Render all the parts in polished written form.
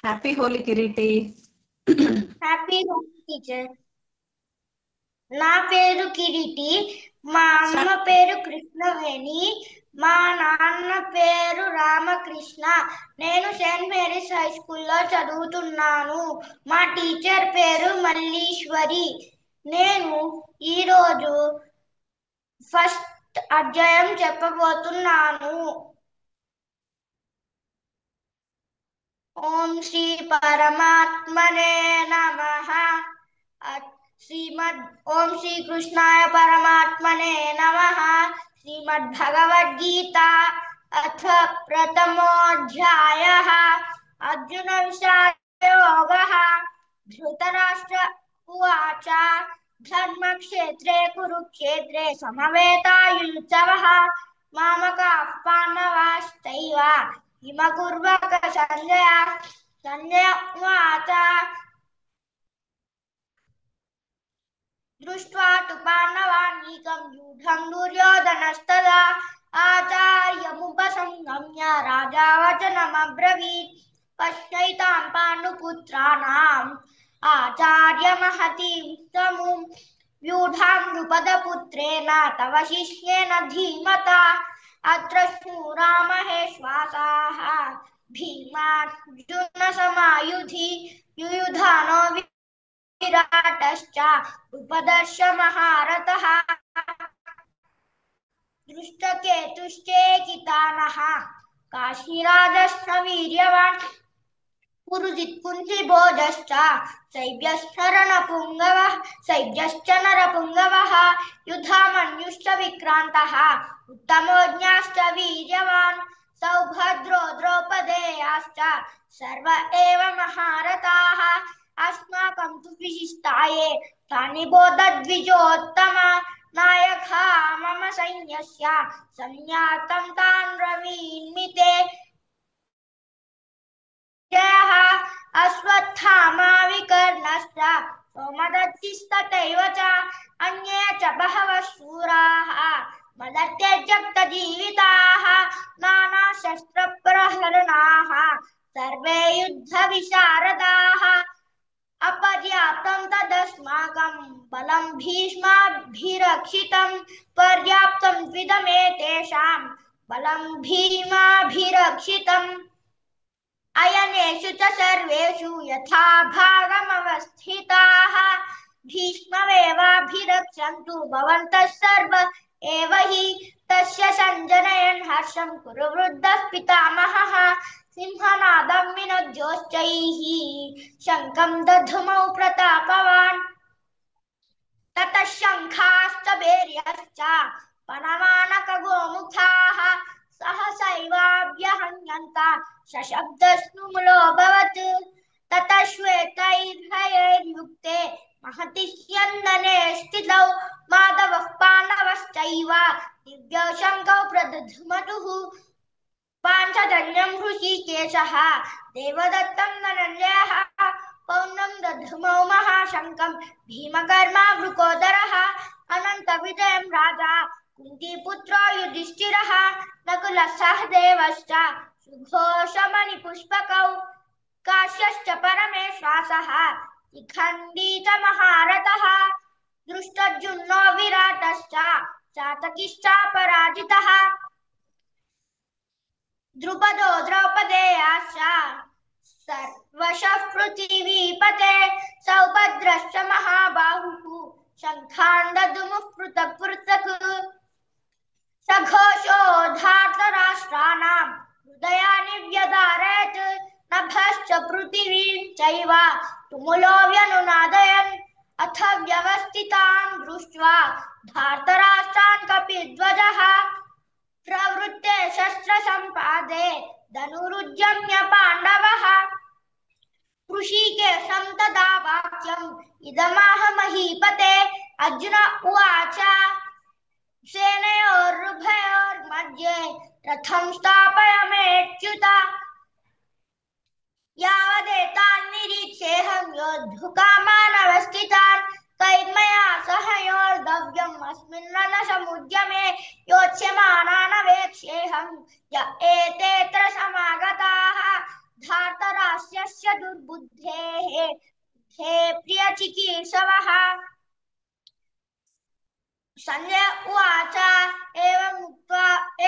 Happy Holi Kireeti. Happy Holi teacher. నా పేరు కిరీటి. మా అమ్మ పేరు కృష్ణవేణి. మా నాన్న పేరు రామకృష్ణ. నేను సెయింట్ మేరీస్ హై స్కూల్లో చదువుతున్నాను. మా టీచర్ పేరు మల్లీశ్వరి. నేను ఈరోజు ఫస్ట్ అధ్యాయం చెప్పబోతున్నాను. ఓం శ్రీ పరమాత్మనే నమః. ఓం శ్రీ కృష్ణాయ పరమాత్మనే నమః. శ్రీమద్భగవద్గీత అథ ప్రథమోऽధ్యాయः. అర్జున విషాదయోగः. ధృతరాష్ట్ర ఉవాచ ధర్మక్షేత్రే కురుక్షేత్రే సమవేతాయుత్సవः మామకాః పాండవాశ్చైవ కిమకుర్వక సంజయ. సంజయ ఉవాచ దృష్ట్వా తు పాండవానీకం వ్యూఢం దుర్యోధనస్తదా ఆచార్యముపసంగమ్య రాజా వచనమబ్రవీత్. పశ్యైతాం పాండుపుత్రాణాం ఆచార్యమహతీం తముం వ్యూఢాం ద్రుపదపుత్రేణ తవ శిష్యేన ధీమతా. అత్ర శూరామహేశ్వాసాః భీమార్జున సమాయుధి యుయుధానో విరాటశ్చ ఉపదర్శ మహారథః. దృష్టకేతుశ్చేకితానః కాశీరాజశ్చ వీర్యవాన్ పురుజిత్ కుంతిభోజశ్చ శైబ్యశ్చ నరపుంగవః యుధామన్యుశ్చ విక్రాంతః ఉత్తమోజ్ఞాశ్చ వీర్యవాన్ సౌభద్రో ద్రౌపదేయాశ్చ సర్వ ఏవ మహారథాః. అస్మాకం తు విశిష్టాయే తాని బోధద్విజోత్తమ. నాయకా మమ సైన్యస్య సంజ్ఞాతం తాన్ బ్రవీమ్మి. అశ్వత్థామా వికర్ణశ్చ సోమదత్తిస్తథైవ చ అన్యే చ బహవః శూరాः మదత్యజ్యక్త జీవితాः నానాశస్త్రప్రహరణాः సర్వే యుద్ధ విశారదాः. అపర్యాప్తం తదస్మాకం బలం భీష్మాభిరక్షితం పర్యాప్తం ద్విదమేతేషాం బలం భీమాభిరక్షితం. అయనేషు చ సర్వేషు యథా భాగమవస్థితాః భీష్మమేవాభిరక్షन्तు భవంతః సర్వ ఏవ హి. తస్య సంజనయన్ హర్షం కురు వృద్ధః పితామహः సింహనాదం వినోద్యోశ్చైః శంఖం దధ్మౌ ప్రతాపవాన్. తతః శంఖాశ్చ భేర్యశ్చ పనమానక గోముఖాః సహసైవాభ్యహన్యంత సశబ్దస్నుములోऽభవత్. తతః శ్వేతైర్హయైర్యుక్తే మహతి స్యందనే స్థితౌ మాధవః పాండవశ్చైవ దివ్యౌ శంఖౌ ప్రదధ్మతుః. పాంచజన్యం హృషీకేశः దేవదత్తం ధనంజయः పౌండ్రం దధ్మౌ మహాశంఖం భీమకర్మా వృకోదరः. అనంత విజయం రాజా కుంతీపుత్రో యుధిష్ఠిరः నకులः సహదేవశ్చ సుఘోషమణిపుష్పకౌ కాశ్యశ్చ పరమేశ్వాసः శిఖండీత మహారథः. దృష్టద్యుమ్నో విరాటశ్చ సాతకిశ్చాపరాజితः ద్రుపదో ద్రౌపదేయాశ్చ సర్వశః పృథివీపతే సౌభద్రశ్చ మహాబాహుః శంఖాన్ దదుముః పృథక్ పృథక్. సఘోషో ధార్తరాష్ట్రాణాం హృదయాని వ్యధారయత్ నభశ్చ పృథివీం చైవ తుములో వ్యనునాదయన్. అథ వ్యవస్థితాన్ దృష్ట్వా ధార్తరాష్ట్రాన్ కపిధ్వజः ప్రవృత్తే శస్త్ర సంపాదే ధనురుద్యమ్య పాండవः. హృషీకేశం తదా వాక్యం ఇదమాహ మహీపతే. అర్జున ఉవాచ సేనయోరుభయోర్मध्ये రథం స్థాపయామ్యేచ్యుత. యావదేతాన్ నిరీక్షేహం యోద్ధుకామానवस्थितान् कैर्मया सह योद्धव्यम् अस्मिन् रणसमुद्यमे योत्स्यमानानवेक्षेऽहं य एतेऽत्र समागताः धार्तराष्ट्रस्य पार्थस्य दुर्बुद्धेः हे प्रियचिकीर्षवः। संजय उवाच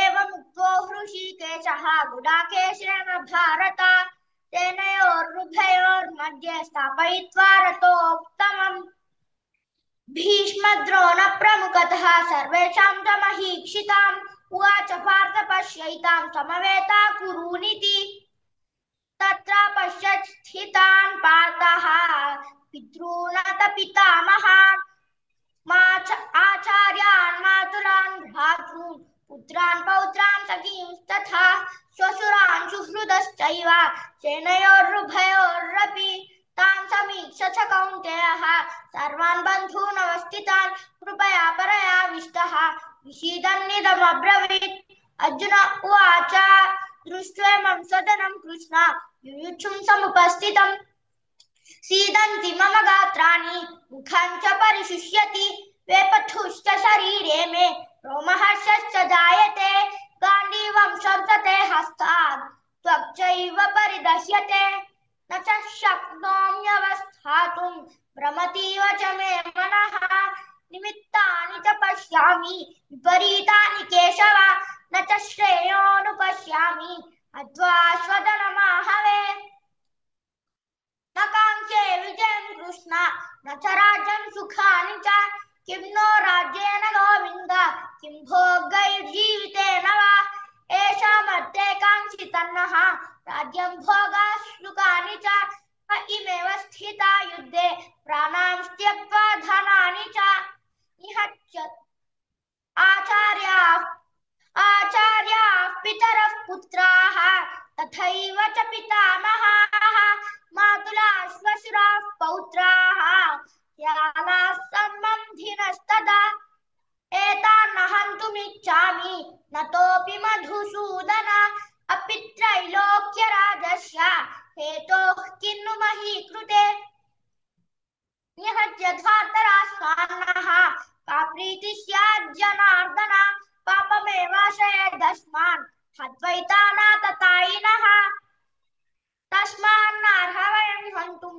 एवमुक्तो हृषीकेशः गुडाकेशेन भारत सेनयोरुभयोर्मध्ये स्थापयित्वा रथोत्तमम्। भीष्मद्रोण प्रमुखतः सर्वेषां च महीक्षिताम् उवाच पार्थ पश्यैतां समवेता कुरूनिति। तत्र पश्यत् स्थितान् पार्थः पितॄनत पितामहान् आचार्यान् मातुलान् भ्रातॄन् पुत्रान् पौत्रान् सखींस्तथा श्वशुरान् सुहृदश्चैव सेनयोरुभयोरपि तान् समीक्ष्य च कौन्तेयः सर्वान् बन्धून् अवस्थितान् कृपया परयाविष्टः विषीदन्निदमब्रवीत्। अर्जुन उवाच दृष्ट्वेमं सदनं कृष्ण युयुत्सुं समुपस्थितम् सीदन्ति मम गात्राणि मुखं च परिशुष्यति वेपथुश्च शरीरे मे रोमहर्षश्च जायते गाण्डीवं शब्दते हस्तात् त्वक्चैव परिदश्यते न च शक्नोम्यवस्थातुं भ्रमतीव च मे मनः निमित्तानि च पश्यामि विपरीतानि केशव न च श्रेयोनुपश्यामि अथवा स्वदनमाहवे न काङ्क्षे विजयं कृष्ण न च राज्यं सुखानि च किं नो राज्येन गोविन्द किं भोगैर्जीवितेन वा येषामर्थे काङ्क्षितन्नः राज्यं भोगाः सुखानि च न इमेव स्थिता युद्धे प्राणां त्यक्त्वा धनानि च निहत्य आचार्याः पितरः पुत्राः तथैव च पितामहाः मातुलाः श्वशुराः पौत्राः यालाः सम्बन्धिनस्तदा एतान् हन्तुमिच्छामि नतोऽपि मधुसूदन अपि त्रैलोक्यराजस्य हेतोः किन्नु मही कृते निहत्य धार्तराष्ट्रान्नः का प्रीतिः स्यात् जनार्दन पापमेवाशयेदस्मान् हत्वैतानाततायिनः तस्मान्नार्ह वयं हन्तुं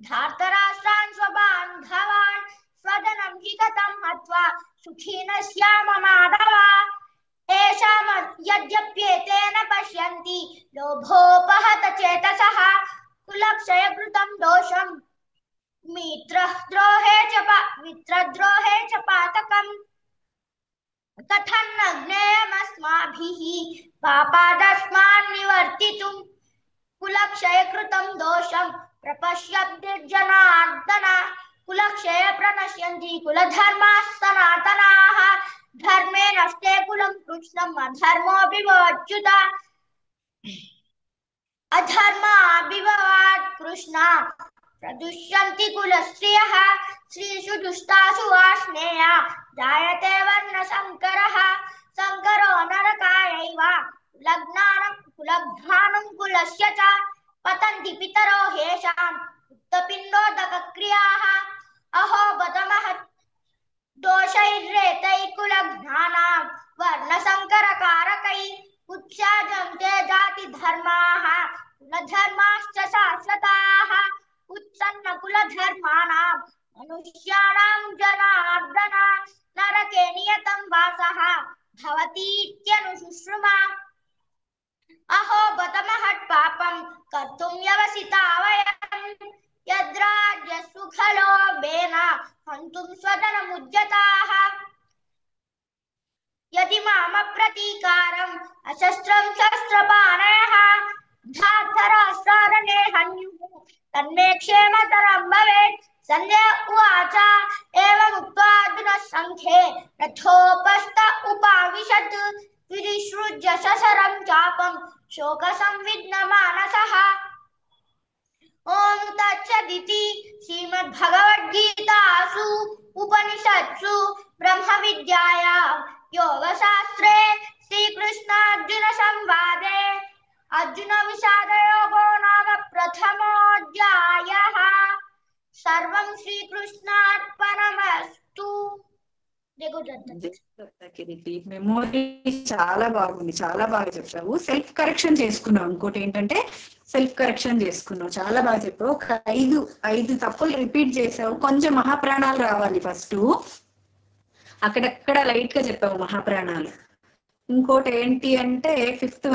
धार्तराष्ट्रान् स्वबान्धवान् स्वजनं हि कथं हत्वा सुखी न स्याम माधव येषां यद्यप्येतेन पश्यन्ति लोभोपहत चेतसः कुलक्षयकृतं दोषं मित्रद्रोहे च पातकम् कथं न ज्ञेयमस्माभिः पापादस्मान् निवर्तितुम् कुलक्षयकृतं दोषं प्रपश्यद्भिर्जनार्दन कुलक्षये प्रणश्यन्ति कुलधर्माः सनातनाः धर्मे नष्टे कुलं कृष्णम् अधर्मोऽपि भवत्युत अधर्माभिभवात् कृष्ण प्रदुष्यन्ति कुलस्त्रियः स्त्रीषु दुष्टासु वार्ष्णेया जायते वर्णसङ्करः सङ्करो नरकायैव कुलघ्नानं कुलस्य च पतन्ति पितरो ह्येषाम् उत्तपिण्डोदकक्रियाः अहो बत महत् दोषैर्रेतैः कुलघ्नानां वर्णसङ्करकारकैः उत्स्याजन्ते जातिधर्माः कुलधर्माश्च शाश्वताः उत्सन्नकुलधर्माणां मनुष्याणां जनार्दन नरके नियतं वासः भवतीत्यनुशुश्रुमा अहो बत महत्पापं कर्तुं व्यवसिता वयं यद्राज्यसुखलोभेन हन्तुं स्वजनमुज्जताः यदि मामप्रतीकारम् अशस्त्रं शस्त्रपाणयः धार्तराष्ट्रारणे हन्युः तन्मे क्षेमतरं भवेत् संजय उवाच एवमुक्त्वा अर्जुनः सङ्ख्ये रथोपस्थ उपाविशत् विसृज्य सशरं चापं शोकसंविघ्नमानसः ॐ तत्सदिति श्रीमद्भगवद्गीतासु उपनिषत्सु ब्रह्मविद्यायां योगशास्त्रे श्रीकृष्णार्जुनसंवादे अर्जुनविषादयोगो नाम प्रथमोऽध्यायः सर्वं శ్రీకృష్ణార్పణమస్తు. మెమోరీ చాలా బాగుంది, చాలా బాగా చెప్పావు. సెల్ఫ్ కరెక్షన్ చేసుకున్నావు. ఇంకోటి ఏంటంటే సెల్ఫ్ కరెక్షన్ చేసుకున్నావు, చాలా బాగా చెప్పావు. ఒక ఐదు తప్పులు రిపీట్ చేసావు. కొంచెం మహాప్రాణాలు రావాలి ఫస్ట్, అక్కడక్కడ లైట్ గా చెప్పావు మహాప్రాణాలు. ఇంకోటి ఏంటి అంటే ఫిఫ్త్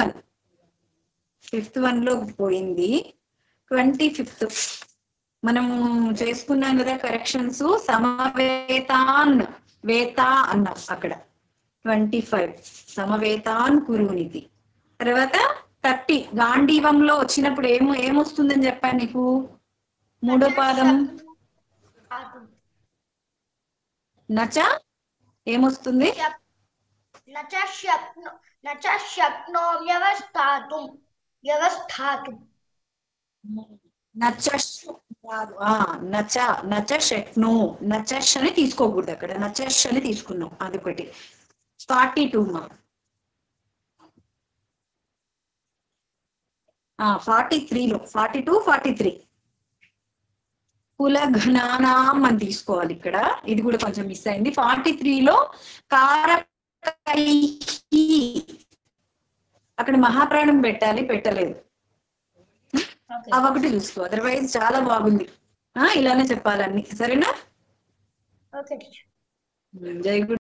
వన్ లో పోయింది. 25th మనము చేసుకున్నాం కదా కరెక్షన్స్. సమవేతాన్ వేత అన్నాం అక్కడ. 25 సమవేతాన్ కురునితి. తర్వాత 30 గాంధీవంలో వచ్చినప్పుడు ఏమొస్తుందని చెప్పాను నీకు. మూడో పాదం నచ ఏమొస్తుంది? నచ షక్నో, నచష్ అని తీసుకోకూడదు అక్కడ, నచష్ అని తీసుకున్నాం. అదొకటి. 42 మా 43లో 42 43 కులఘ్నానాం అని తీసుకోవాలి ఇక్కడ. ఇది కూడా కొంచెం మిస్ అయింది. 43లో కారకైః అక్కడ మహాప్రాణం పెట్టాలి, పెట్టలేదు. అవొకటి చూసుకో. అదర్వైజ్ చాలా బాగుంది. ఇలానే చెప్పాలన్నీ. సరేనా? జై గురు.